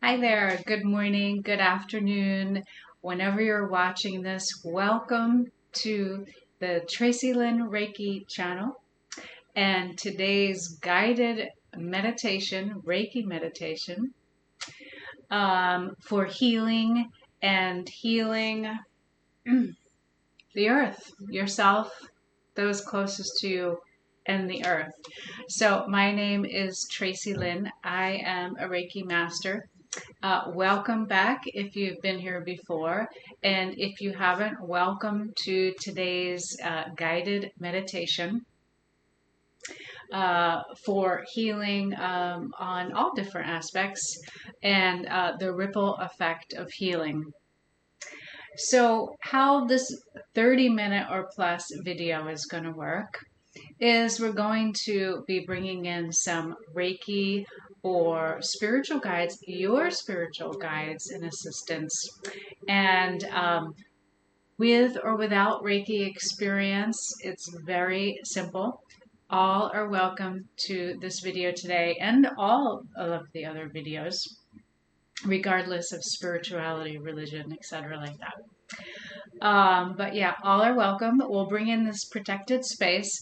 Hi there, good morning, good afternoon. Whenever you're watching this, welcome to the Tracy Lynn Reiki Channel and today's guided meditation, Reiki meditation, for healing and healing the earth, yourself, those closest to you, and the earth. So my name is Tracy Lynn. I am a Reiki master. Welcome back if you've been here before, and if you haven't, welcome to today's guided meditation for healing on all different aspects and the ripple effect of healing. So how this 30-minute or plus video is going to work is we're going to be bringing in some Reiki or spiritual guides, your spiritual guides and assistants, and with or without Reiki experience, it's very simple. All are welcome to this video today and all of the other videos, regardless of spirituality, religion, etc. like that. But yeah, all are welcome. We'll bring in this protected space.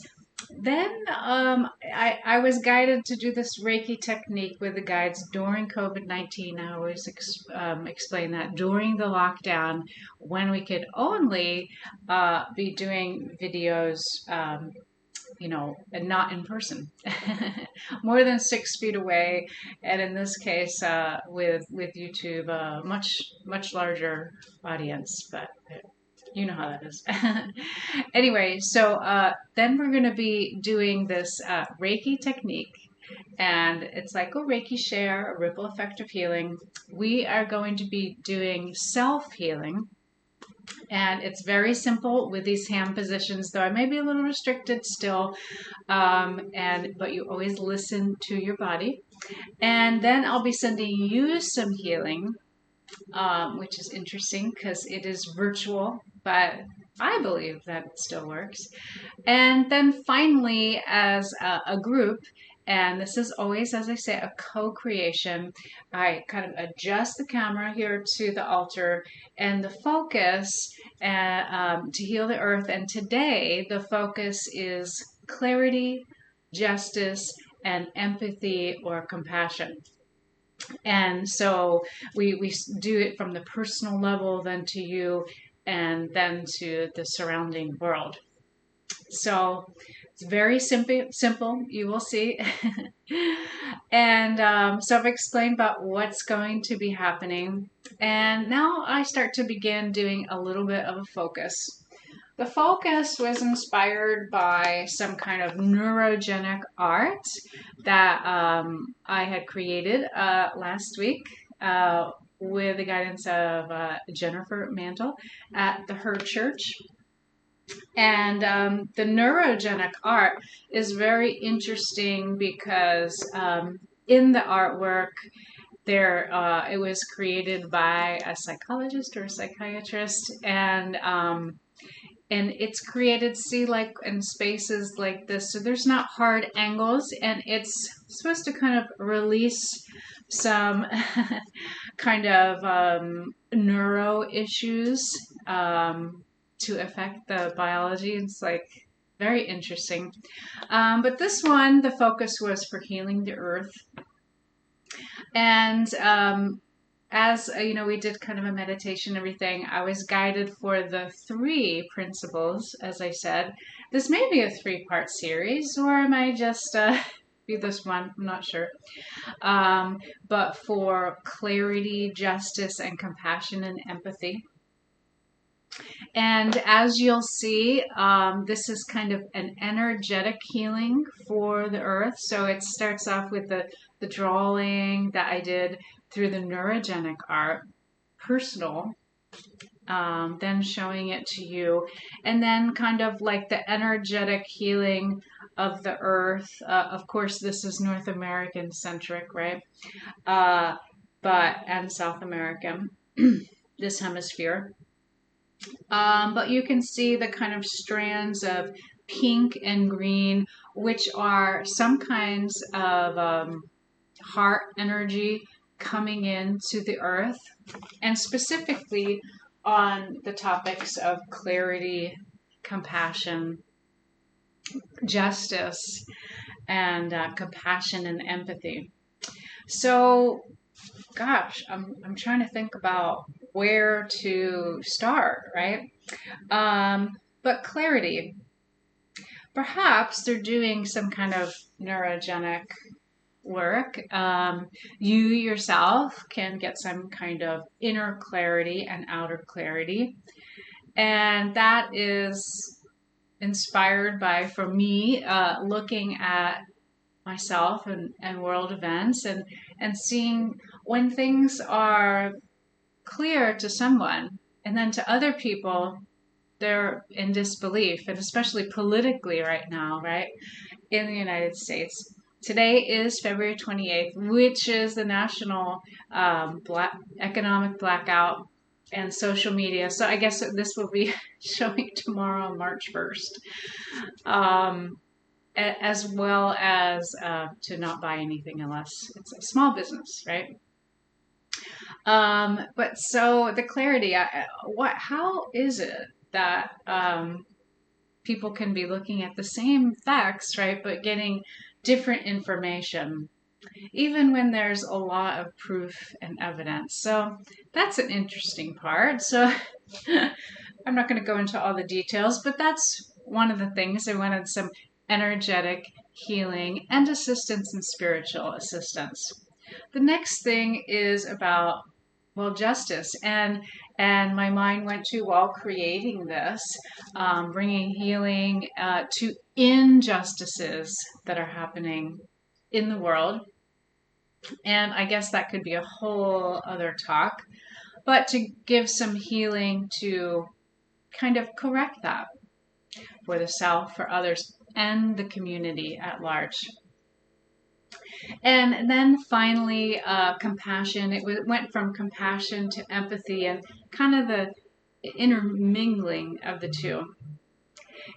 Then I was guided to do this Reiki technique with the guides during COVID-19. I always explain that during the lockdown when we could only be doing videos, and not in person, more than 6 feet away. And in this case, with YouTube, a much larger audience, but you know how that is. Anyway, so then we're going to be doing this Reiki technique. And it's like a Reiki share, a ripple effect of healing. We are going to be doing self-healing. And it's very simple with these hand positions, though I may be a little restricted still. But you always listen to your body. And then I'll be sending you some healing, which is interesting because it is virtual, but I believe that it still works. And then finally, as a group, and this is always, as I say, a co-creation, I kind of adjust the camera here to the altar and the focus to heal the earth. And today, the focus is clarity, justice, and empathy or compassion. And so we do it from the personal level, then to you, and then to the surrounding world. So it's very simple, you will see. And so I've explained about what's going to be happening. And now I start to begin doing a little bit of a focus. The focus was inspired by some kind of neurogenic art that I had created last week with the guidance of Jennifer Mantle at Her Church. And the neurogenic art is very interesting because in the artwork, it was created by a psychologist or a psychiatrist, and it's created, see, like in spaces like this, so there's not hard angles, and it's supposed to kind of release some kind of neuro issues to affect the biology. It's like very interesting. But this one, the focus was for healing the earth. And as we did kind of a meditation, everything, I was guided for the 3 principles, as I said. This may be a 3-part series, or I might just be this one, I'm not sure. But for clarity, justice, and compassion and empathy. And as you'll see, this is kind of an energetic healing for the earth. So it starts off with the drawing that I did through the neurogenic art, personal, then showing it to you, and then kind of like the energetic healing of the earth. Of course, this is North American centric, right? And South American, this hemisphere. But you can see the kind of strands of pink and green, which are some kinds of heart energy coming into the earth, and specifically on the topics of clarity, compassion, justice, and compassion and empathy. So, gosh, I'm trying to think about where to start, right? But clarity. Perhaps they're doing some kind of neurogenic work. You yourself can get some kind of inner clarity and outer clarity. And that is inspired by, for me, looking at myself and world events and seeing when things are clear to someone and then to other people they're in disbelief, and especially politically right now, right, in the United States. Today is February 28th, which is the national economic blackout and social media. So I guess this will be showing tomorrow, March 1st. As well as to not buy anything unless it's a small business, right? But so the clarity, how is it that people can be looking at the same facts, right, but getting different information, even when there's a lot of proof and evidence? So that's an interesting part. So I'm not going to go into all the details, but that's one of the things. I wanted some energetic healing and assistance and spiritual assistance. The next thing is about, well, justice. And my mind went to, while creating this, bringing healing to injustices that are happening in the world. And I guess that could be a whole other talk. But to give some healing to kind of correct that for the self, for others, and the community at large. And then finally, compassion. It went from compassion to empathy and kind of the intermingling of the two.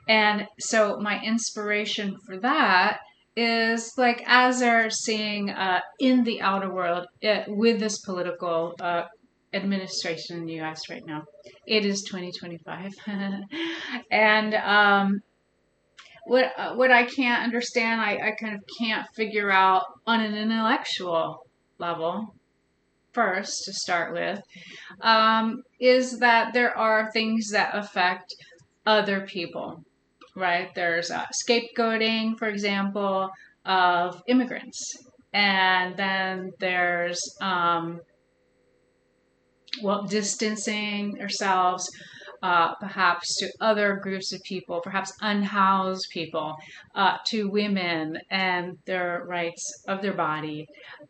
And so my inspiration for that is like, as they're seeing in the outer world with this political administration in the U.S. right now. It is 2025. And what I can't understand, I kind of can't figure out on an intellectual level, first to start with, is that there are things that affect other people, right? There's scapegoating, for example, of immigrants. And then there's, distancing ourselves perhaps to other groups of people, perhaps unhoused people, to women and their rights of their body.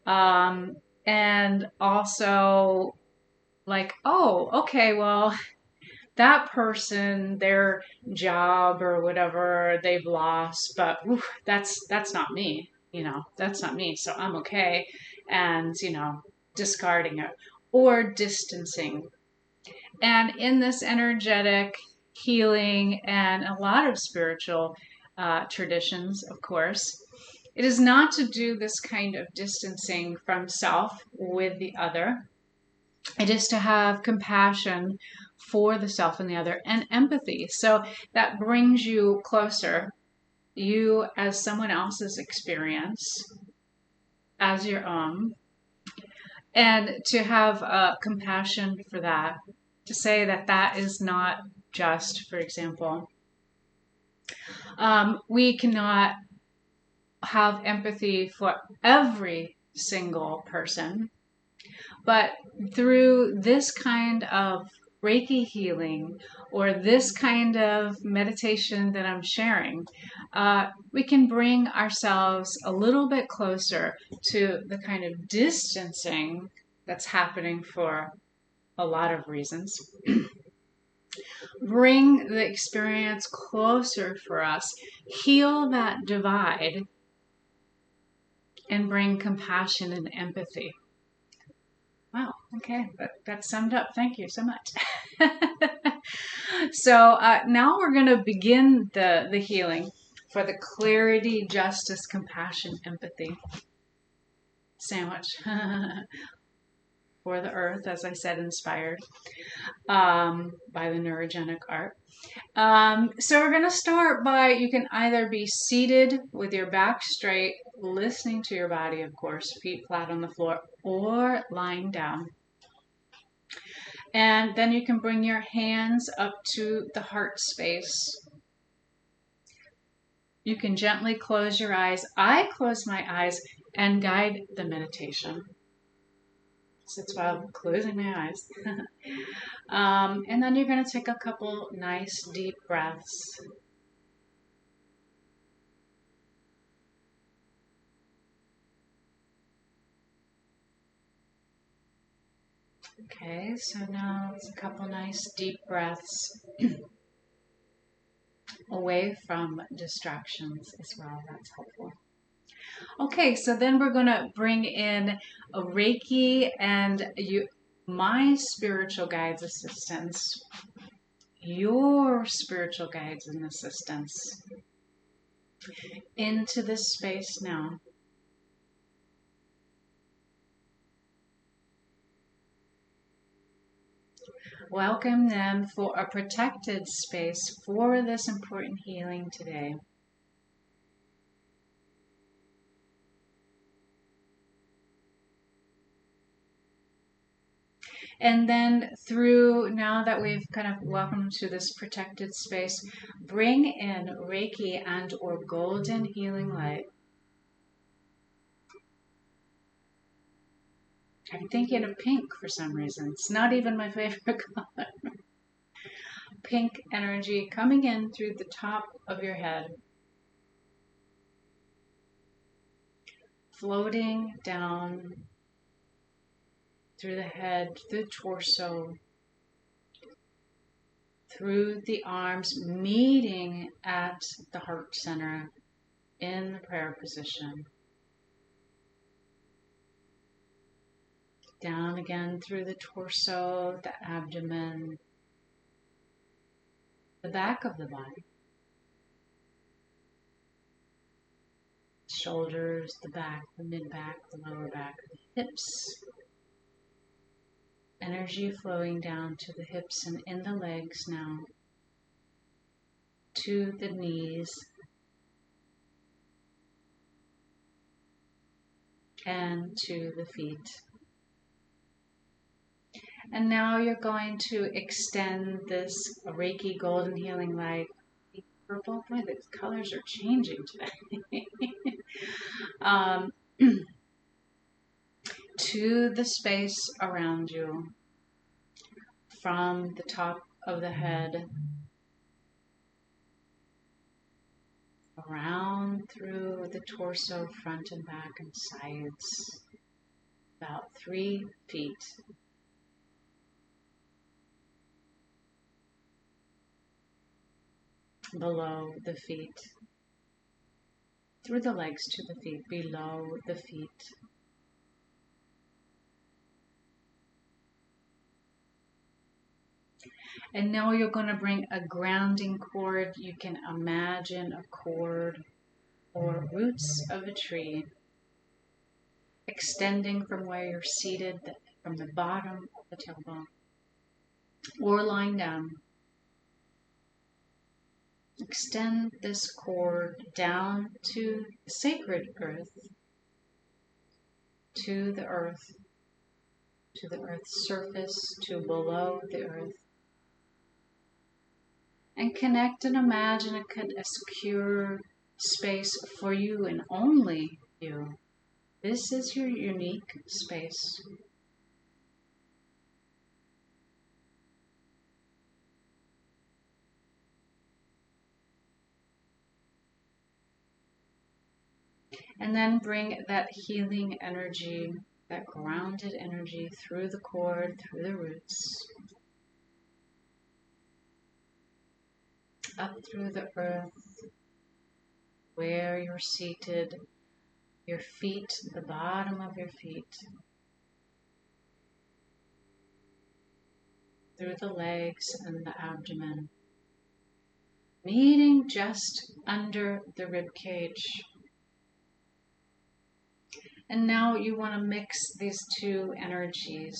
And also like, oh, okay, well, that person, their job or whatever they've lost, but that's not me, that's not me, so I'm okay. And, discarding it or distancing. And in this energetic healing and a lot of spiritual traditions, of course, it is not to do this kind of distancing from self with the other. It is to have compassion for the self and the other and empathy. So that brings you closer, you as someone else's experience, as your own. And to have compassion for that, to say that that is not just, for example, we cannot have empathy for every single person, but through this kind of Reiki healing or this kind of meditation that I'm sharing, we can bring ourselves a little bit closer to the kind of distancing that's happening for a lot of reasons. Bring the experience closer for us, heal that divide, and bring compassion and empathy. Wow, okay, that summed up. Thank you so much. So now we're going to begin the healing for the clarity, justice, compassion, empathy. sandwich for the earth, as I said, inspired by the neurogenic art. So we're going to start by, you can either be seated with your back straight, listening to your body, of course, feet flat on the floor, or lying down. And then you can bring your hands up to the heart space. You can gently close your eyes. I close my eyes and guide the meditation. So it's while closing my eyes. And then you're going to take a couple nice deep breaths. Okay, so now it's a couple nice deep breaths away from distractions as well. That's helpful. Okay, so then we're going to bring in a Reiki and my spiritual guides assistants, your spiritual guides and assistants into this space now. Welcome them for a protected space for this important healing today. And then through, now that we've kind of welcomed to this protected space, bring in Reiki and or golden healing light. I'm thinking of pink for some reason. It's not even my favorite color. Pink energy coming in through the top of your head, floating down through the head, through the torso, through the arms, meeting at the heart center in the prayer position. Down again through the torso, the abdomen, the back of the body. Shoulders, the back, the mid-back, the lower back, the hips. Energy flowing down to the hips and in the legs now, to the knees, and to the feet. And now you're going to extend this Reiki golden healing light. Purple, boy, the colors are changing today. To the space around you, from the top of the head, around through the torso, front and back and sides, about 3 feet. Below the feet, through the legs to the feet, below the feet. And now you're going to bring a grounding cord. You can imagine a cord or roots of a tree extending from where you're seated, from the bottom of the tailbone, or lying down. Extend this cord down to the sacred earth, to the earth's surface, to below the earth. And connect and imagine a secure space for you and only you. This is your unique space. And then bring that healing energy, that grounded energy through the cord, through the roots, up through the earth, where you're seated, your feet, the bottom of your feet, through the legs and the abdomen, meeting just under the rib cage. And now you want to mix these two energies.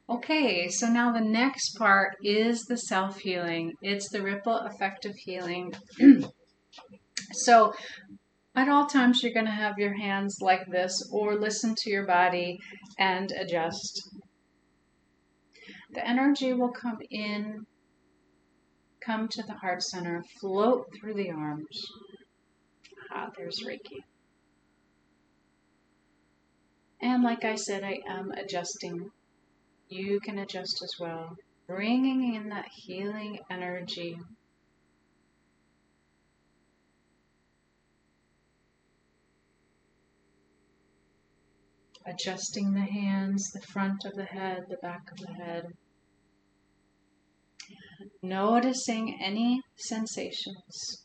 Okay, so now the next part is the self-healing. It's the ripple effect of healing. So at all times, you're going to have your hands like this, or listen to your body and adjust. The energy will come in, come to the heart center, float through the arms. Ah, there's Reiki. And like I said, I am adjusting. You can adjust as well. Bringing in that healing energy. Adjusting the hands, the front of the head, the back of the head. Noticing any sensations.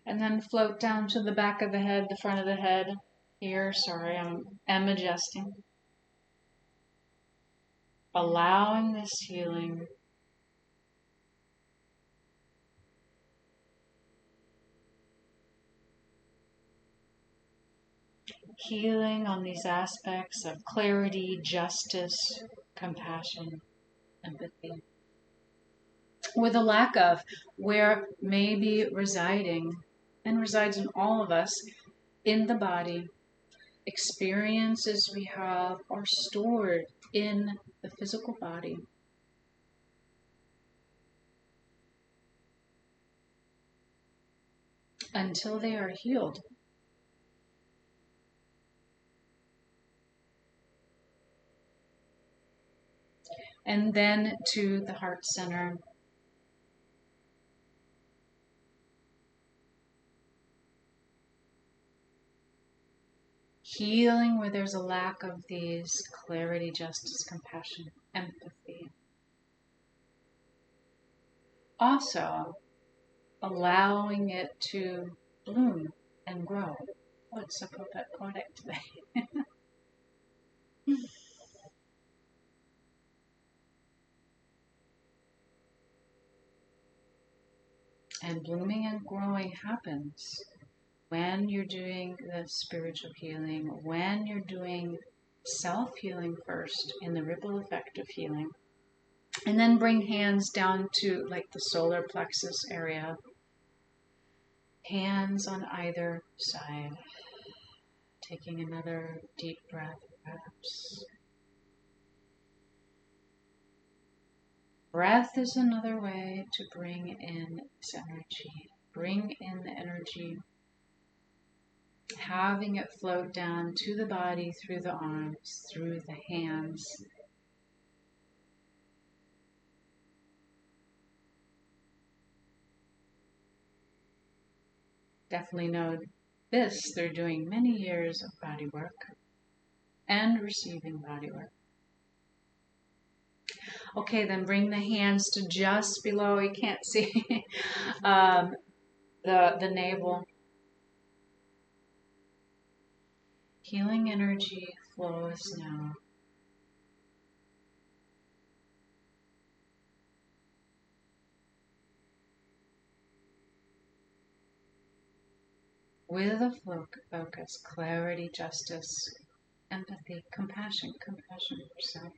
And then float down to the back of the head, the front of the head. Here, sorry, I'm adjusting. Allowing this healing. Healing on these aspects of clarity, justice, compassion, empathy. With a lack of, where may be residing, and resides in all of us, in the body. Experiences we have are stored in the physical body. Until they are healed. And then to the heart center. Healing where there's a lack of these: clarity, justice, compassion, empathy. Also, allowing it to bloom and grow. Oh, it's so poetic today. And blooming and growing happens when you're doing the spiritual healing, when you're doing self-healing first in the ripple effect of healing. And then bring hands down to like the solar plexus area. Hands on either side. Taking another deep breath, perhaps. Breath is another way to bring in this energy. Bring in the energy. Having it float down to the body, through the arms, through the hands. Definitely know this through doing many years of body work and receiving body work. Okay, then bring the hands to just below, you can't see, the navel. Healing energy flows now. With a focus, clarity, justice, empathy, compassion for yourself.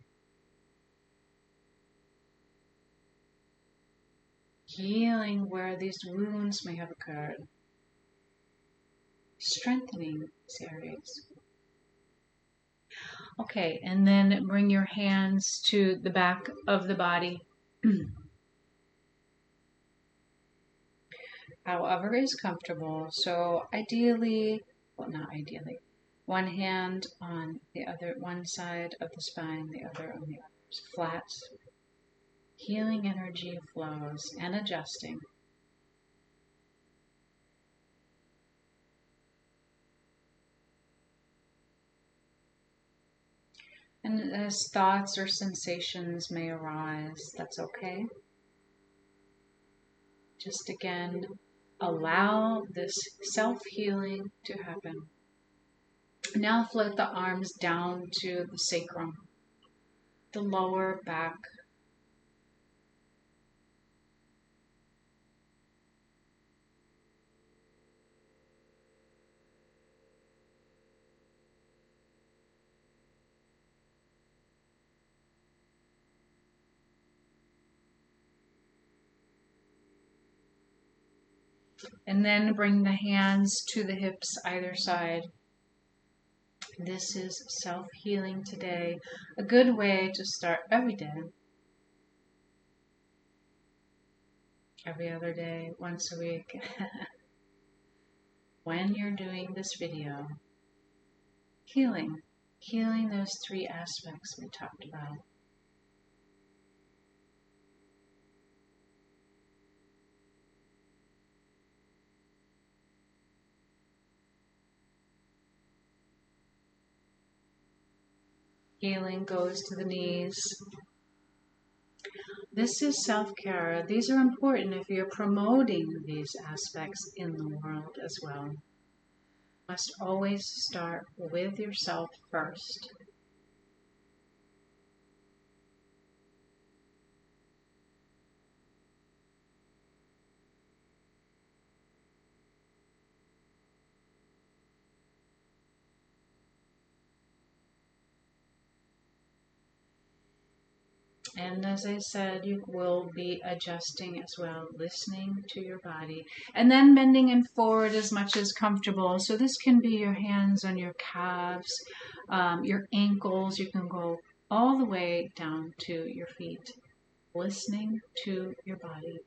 Healing where these wounds may have occurred. Strengthening these areas. Okay, and then bring your hands to the back of the body. However is comfortable. So ideally, well, not ideally, one hand on the other, one side of the spine, the other on the other, flat. Healing energy flows and adjusting. And as thoughts or sensations may arise, that's okay. Just again, allow this self-healing to happen. Now float the arms down to the sacrum, the lower back. And then bring the hands to the hips either side. This is self-healing today, a good way to start every day, every other day, once a week. When you're doing this video, healing those three aspects we talked about. Healing goes to the knees. This is self-care. These are important if you're promoting these aspects in the world as well. Must always start with yourself first. And as I said, you will be adjusting as well, listening to your body, and then bending and forward as much as comfortable. So this can be your hands on your calves, your ankles. You can go all the way down to your feet, listening to your body.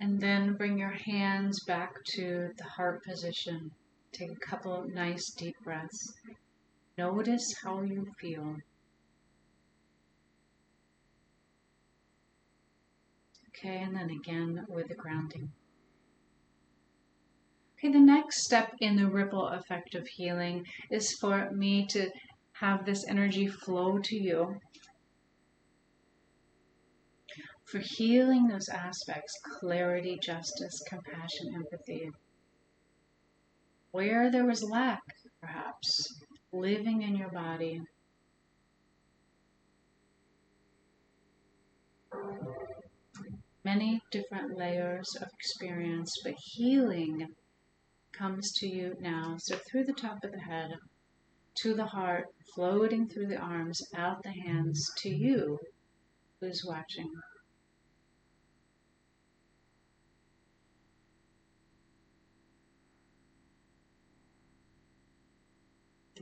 And then bring your hands back to the heart position. Take a couple of nice deep breaths. Notice how you feel. Okay, and then again with the grounding. Okay, the next step in the ripple effect of healing is for me to have this energy flow to you. For healing those aspects, clarity, justice, compassion, empathy. Where there was lack, perhaps, living in your body. Many different layers of experience, but healing comes to you now. So through the top of the head, to the heart, floating through the arms, out the hands, to you who's watching.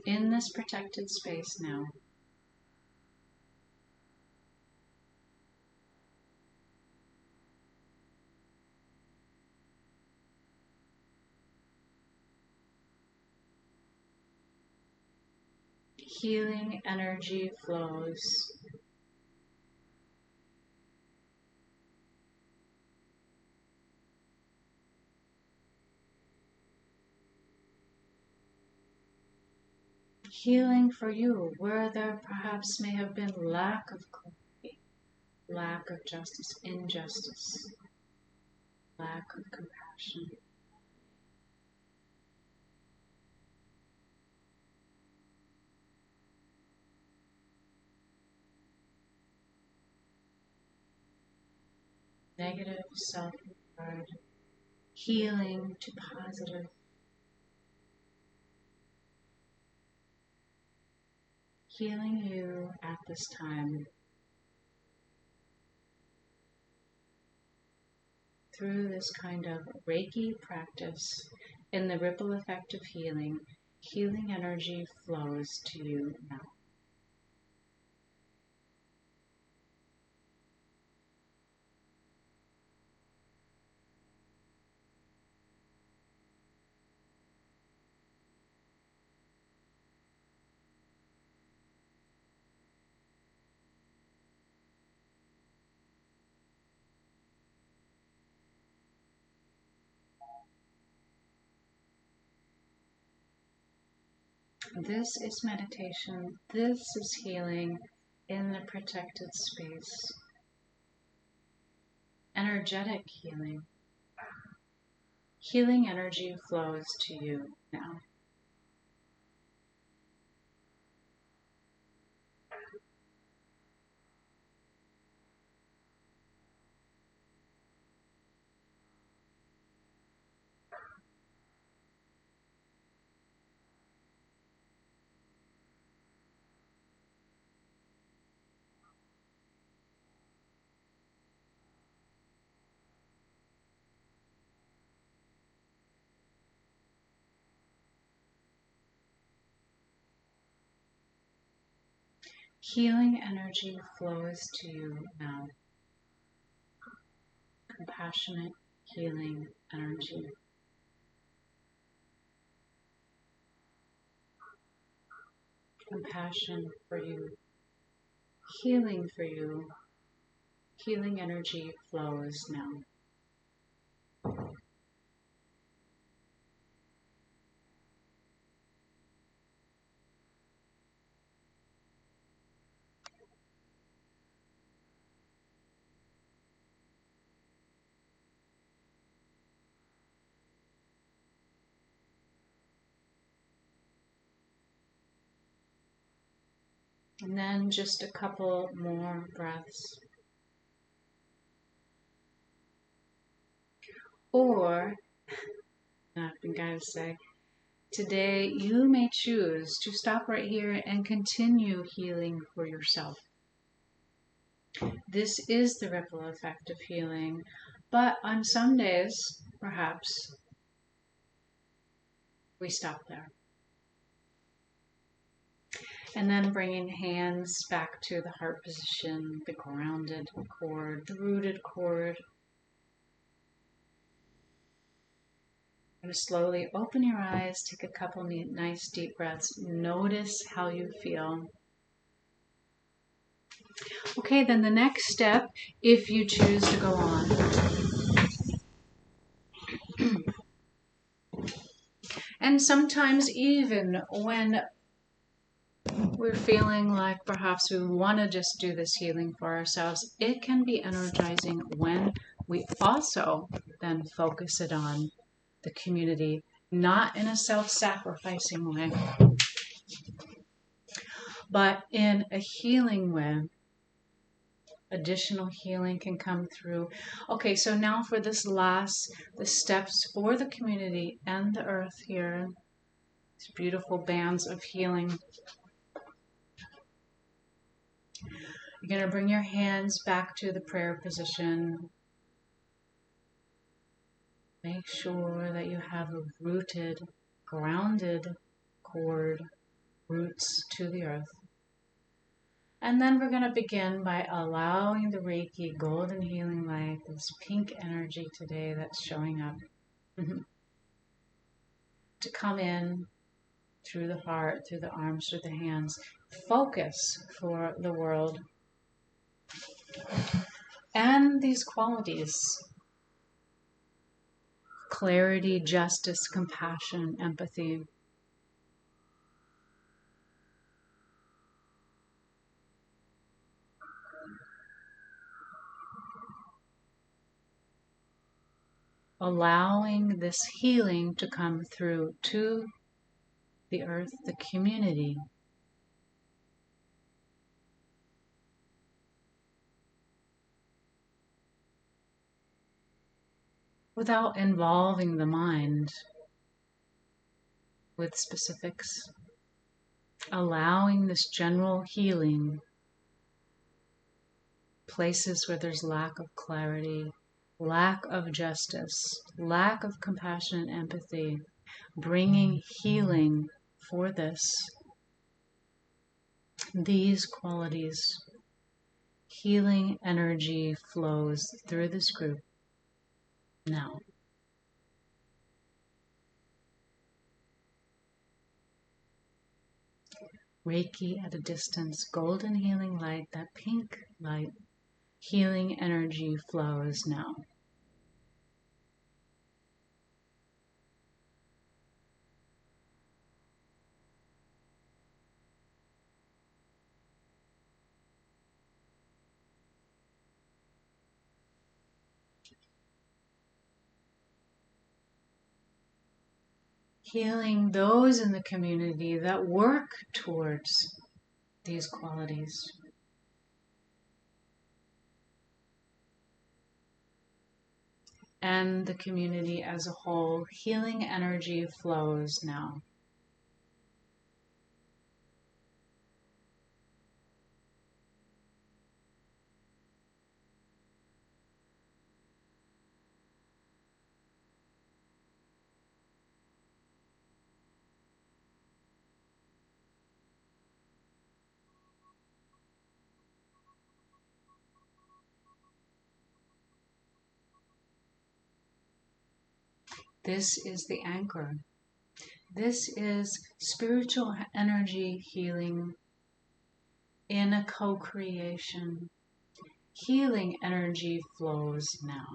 In this protected space now. Healing energy flows. Healing for you, where there perhaps may have been lack of clarity, lack of justice, injustice, lack of compassion. Negative self-regard, healing to positive. Healing you at this time through this kind of Reiki practice in the ripple effect of healing, healing energy flows to you now. This is meditation. This is healing in the protected space. Energetic healing. Healing energy flows to you now. Healing energy flows to you now. Compassionate healing energy. Compassion for you. Healing for you. Healing energy flows now. And then just a couple more breaths. Or, I've been going to say, today you may choose to stop right here and continue healing for yourself. This is the ripple effect of healing, but on some days, perhaps, we stop there. And then bringing hands back to the heart position, the grounded cord, the rooted cord. And slowly open your eyes, take a couple nice deep breaths. Notice how you feel. Okay, then the next step, if you choose to go on. And sometimes even when we're feeling like perhaps we want to just do this healing for ourselves, it can be energizing when we also then focus it on the community, not in a self-sacrificing way, but in a healing way. Additional healing can come through. Okay, so now for this last, the steps for the community and the earth here, these beautiful bands of healing. You're going to bring your hands back to the prayer position. Make sure that you have a rooted, grounded cord, roots to the earth. And then we're going to begin by allowing the Reiki golden healing light, this pink energy today that's showing up, to come in through the heart, through the arms, through the hands. Focus for the world. And these qualities: clarity, justice, compassion, empathy. Allowing this healing to come through to the earth, the community. Without involving the mind with specifics. Allowing this general healing, places where there's lack of clarity, lack of justice, lack of compassion and empathy, bringing healing for these qualities. Healing energy flows through this group now. Reiki at a distance, golden healing light, that pink light, healing energy flows now. Healing those in the community that work towards these qualities. And the community as a whole, healing energy flows now. This is the anchor. This is spiritual energy healing in a co-creation. Healing energy flows now.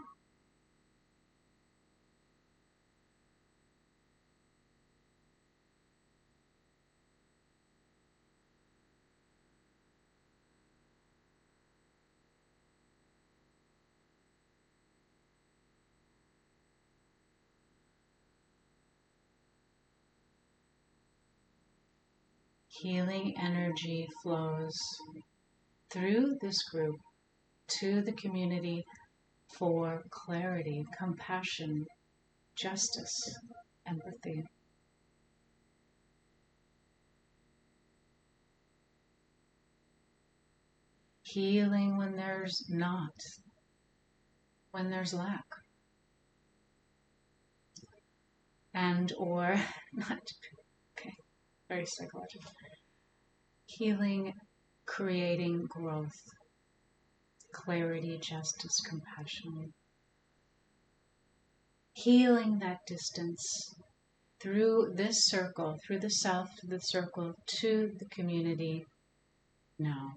Healing energy flows through this group to the community for clarity, compassion, justice, empathy. Healing when there's not, when there's lack. And or not, okay, very psychological. Healing, creating growth, clarity, justice, compassion. Healing that distance through this circle, through the self to the circle to the community now.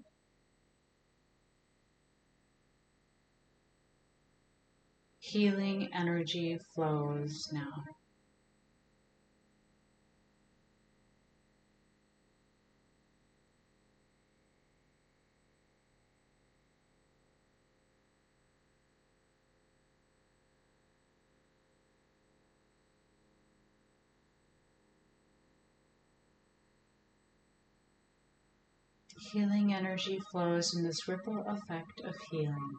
Healing energy flows now. Healing energy flows in this ripple effect of healing.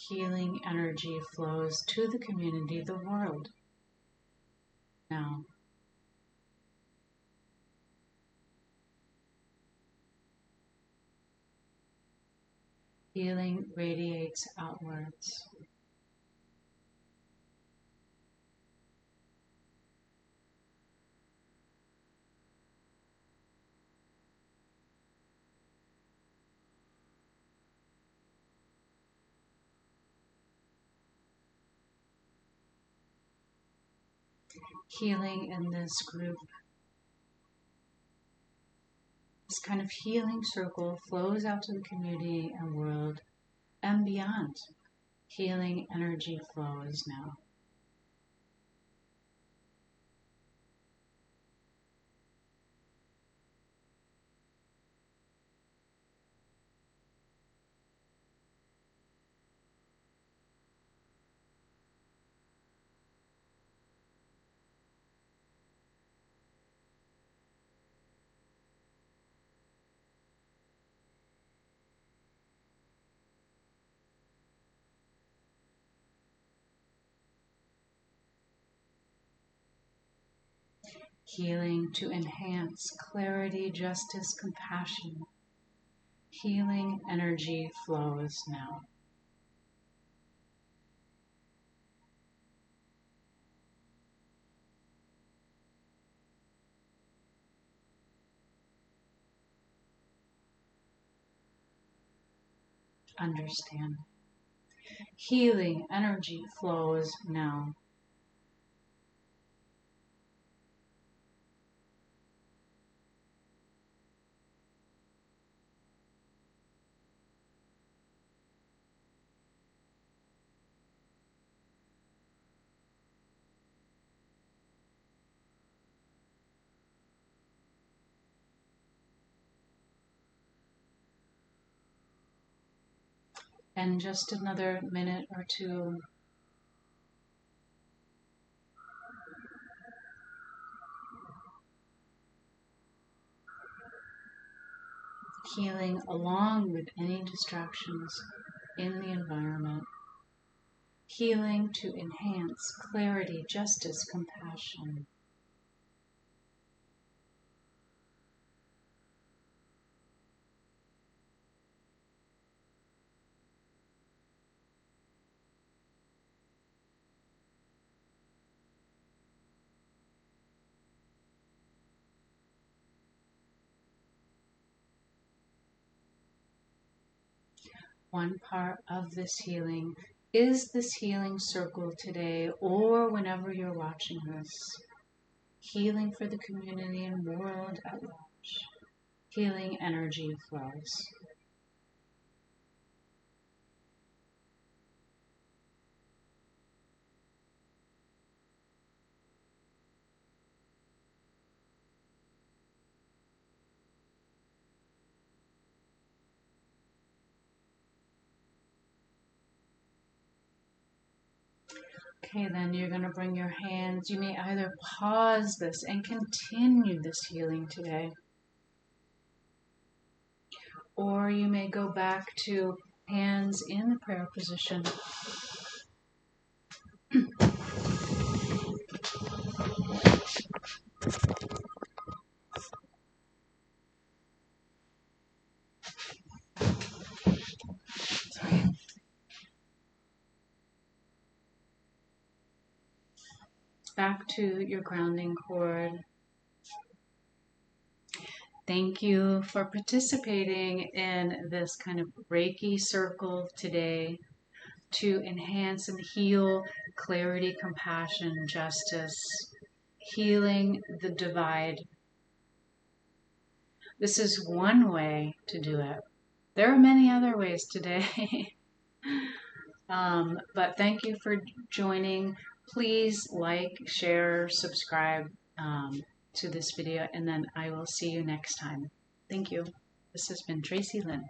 Healing energy flows to the community, the world. Now. Healing radiates outwards. Healing in this group. This kind of healing circle flows out to the community and world and beyond. Healing energy flows now. Healing to enhance clarity, justice, compassion. Healing energy flows now. Understand. Healing energy flows now. And just another minute or two. Healing along with any distractions in the environment. Healing to enhance clarity, justice, compassion. One part of this healing is this healing circle today, or whenever you're watching this. Healing for the community and world at large. Healing energy flows. Okay, then you're going to bring your hands. You may either pause this and continue this healing today, or you may go back to hands in the prayer position. Back to your grounding cord. Thank you for participating in this kind of Reiki circle today to enhance and heal clarity, compassion, justice, healing the divide. This is one way to do it. There are many other ways today. But thank you for joining. Please like, share, subscribe to this video, and then I will see you next time. Thank you. This has been Tracy Lynn.